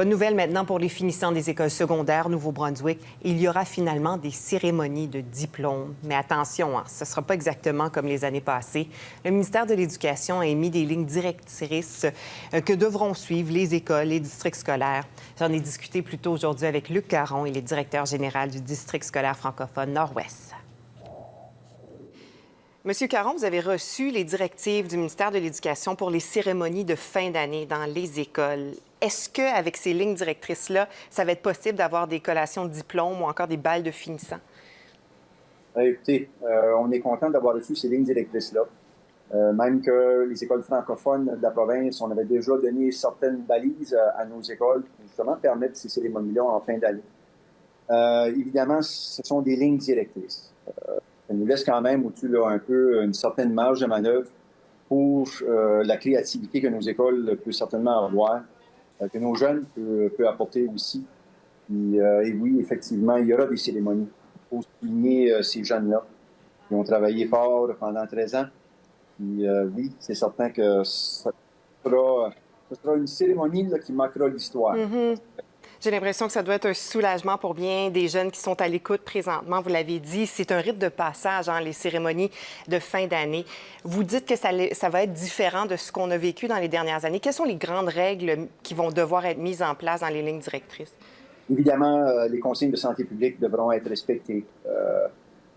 Bonne nouvelle maintenant pour les finissants des écoles secondaires Nouveau-Brunswick. Il y aura finalement des cérémonies de diplôme. Mais attention, ce ne sera pas exactement comme les années passées. Le ministère de l'Éducation a émis des lignes directrices que devront suivre les écoles, les districts scolaires. J'en ai discuté plus tôt aujourd'hui avec Luc Caron, il est directeur général du district scolaire francophone Nord-Ouest. Monsieur Caron, vous avez reçu les directives du ministère de l'Éducation pour les cérémonies de fin d'année dans les écoles. Est-ce qu'avec ces lignes directrices-là, ça va être possible d'avoir des collations de diplômes ou encore des balles de finissants? Écoutez, on est content d'avoir reçu ces lignes directrices-là. Même que les écoles francophones de la province, on avait déjà donné certaines balises à nos écoles pour justement permettre ces cérémonies-là en fin d'année. Évidemment, ce sont des lignes directrices. Ça nous laisse quand même au-dessus là, un peu une certaine marge de manœuvre pour la créativité que nos écoles peuvent certainement avoir, que nos jeunes peuvent apporter aussi. Et oui, effectivement, il y aura des cérémonies pour souligner ces jeunes-là qui ont travaillé fort pendant 13 ans. Puis oui, c'est certain que ce sera une cérémonie là, qui marquera l'histoire. J'ai l'impression que ça doit être un soulagement pour bien des jeunes qui sont à l'écoute présentement. Vous l'avez dit, c'est un rite de passage, les cérémonies de fin d'année. Vous dites que ça va être différent de ce qu'on a vécu dans les dernières années. Quelles sont les grandes règles qui vont devoir être mises en place dans les lignes directrices? Évidemment, les consignes de santé publique devront être respectées.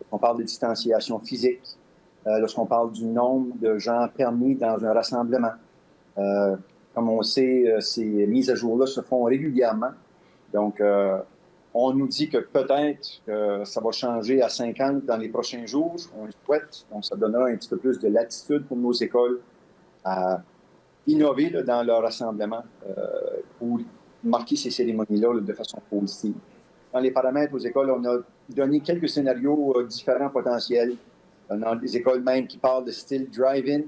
On parle de distanciation physique, lorsqu'on parle du nombre de gens permis dans un rassemblement. Comme on sait, ces mises à jour-là se font régulièrement. Donc, on nous dit que peut-être que ça va changer à 50 dans les prochains jours. On le souhaite. Donc, ça donnera un petit peu plus de latitude pour nos écoles à innover là, dans leur rassemblement pour marquer ces cérémonies-là de façon positive. Dans les paramètres aux écoles, on a donné quelques scénarios différents potentiels. On a des écoles même qui parlent de style drive-in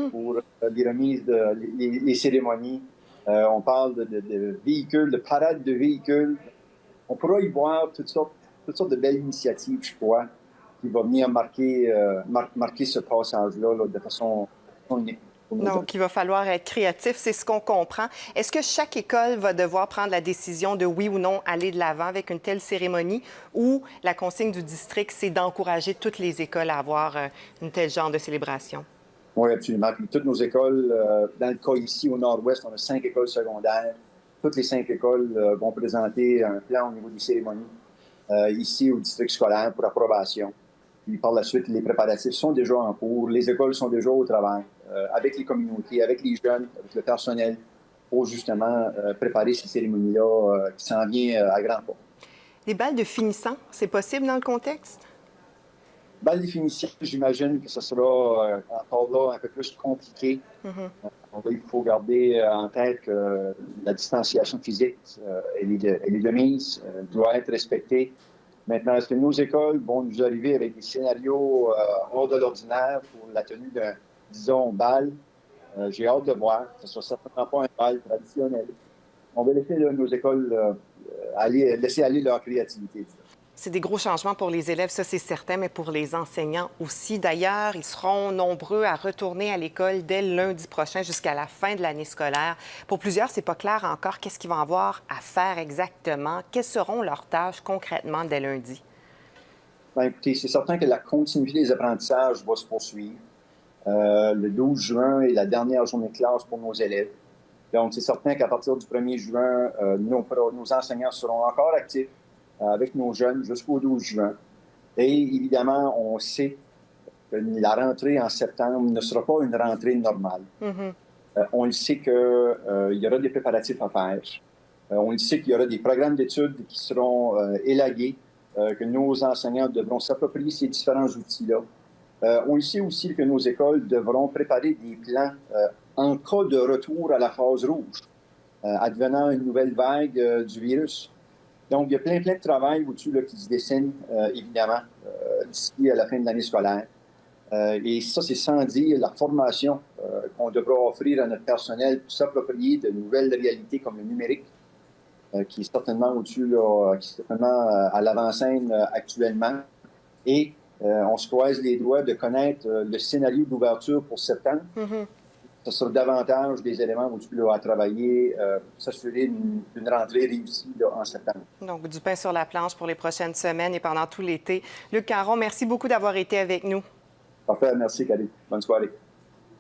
pour les remises, les cérémonies. On parle de véhicules, de parades de véhicules. On pourra y voir toutes sortes de belles initiatives, je crois, qui vont venir marquer ce passage-là là, de façon unique. Donc, il va falloir être créatif, c'est ce qu'on comprend. Est-ce que chaque école va devoir prendre la décision de oui ou non aller de l'avant avec une telle cérémonie ou la consigne du district, c'est d'encourager toutes les écoles à avoir une telle genre de célébration? Oui, absolument. Puis toutes nos écoles, dans le cas ici au Nord-Ouest, on a 5 écoles secondaires. Toutes les 5 écoles vont présenter un plan au niveau des cérémonies ici au district scolaire pour approbation. Puis par la suite, les préparatifs sont déjà en cours. Les écoles sont déjà au travail avec les communautés, avec les jeunes, avec le personnel pour justement préparer ces cérémonies-là qui s'en viennent à grands pas. Les balles de finissants, c'est possible dans le contexte? Balle de finition, j'imagine que ce sera encore là un peu plus compliqué. Il faut garder en tête que la distanciation physique, elle est de mise, doit être respectée. Maintenant, est-ce que nos écoles vont nous arriver avec des scénarios hors de l'ordinaire pour la tenue d'un, disons, bal? J'ai hâte de voir. Ce ne sera certainement pas un bal traditionnel. On va laisser nos écoles laisser aller leur créativité. C'est des gros changements pour les élèves, ça c'est certain, mais pour les enseignants aussi. D'ailleurs, ils seront nombreux à retourner à l'école dès lundi prochain jusqu'à la fin de l'année scolaire. Pour plusieurs, c'est pas clair encore qu'est-ce qu'ils vont avoir à faire exactement. Quelles seront leurs tâches concrètement dès lundi? Bien, écoutez, c'est certain que la continuité des apprentissages va se poursuivre. Le 12 juin est la dernière journée de classe pour nos élèves. Donc, c'est certain qu'à partir du 1er juin, nos enseignants seront encore actifs avec nos jeunes jusqu'au 12 juin. Et évidemment, on sait que la rentrée en septembre ne sera pas une rentrée normale. On le sait qu'il y aura des préparatifs à faire. On le sait qu'il y aura des programmes d'études qui seront élagués, que nos enseignants devront s'approprier ces différents outils-là. On le sait aussi que nos écoles devront préparer des plans en cas de retour à la phase rouge, advenant une nouvelle vague du virus. Donc, il y a plein de travail au-dessus qui se dessine, évidemment, d'ici à la fin de l'année scolaire. Et ça, c'est sans dire la formation qu'on devra offrir à notre personnel pour s'approprier de nouvelles réalités comme le numérique, qui est certainement au-dessus, qui est certainement à l'avant-scène actuellement. Et on se croise les doigts de connaître le scénario d'ouverture pour septembre. ce sera davantage des éléments où tu peux à travailler, s'assurer d'une rentrée réussie là, en septembre. Donc, du pain sur la planche pour les prochaines semaines et pendant tout l'été. Luc Caron, merci beaucoup d'avoir été avec nous. Parfait, merci, Kali. Bonne soirée.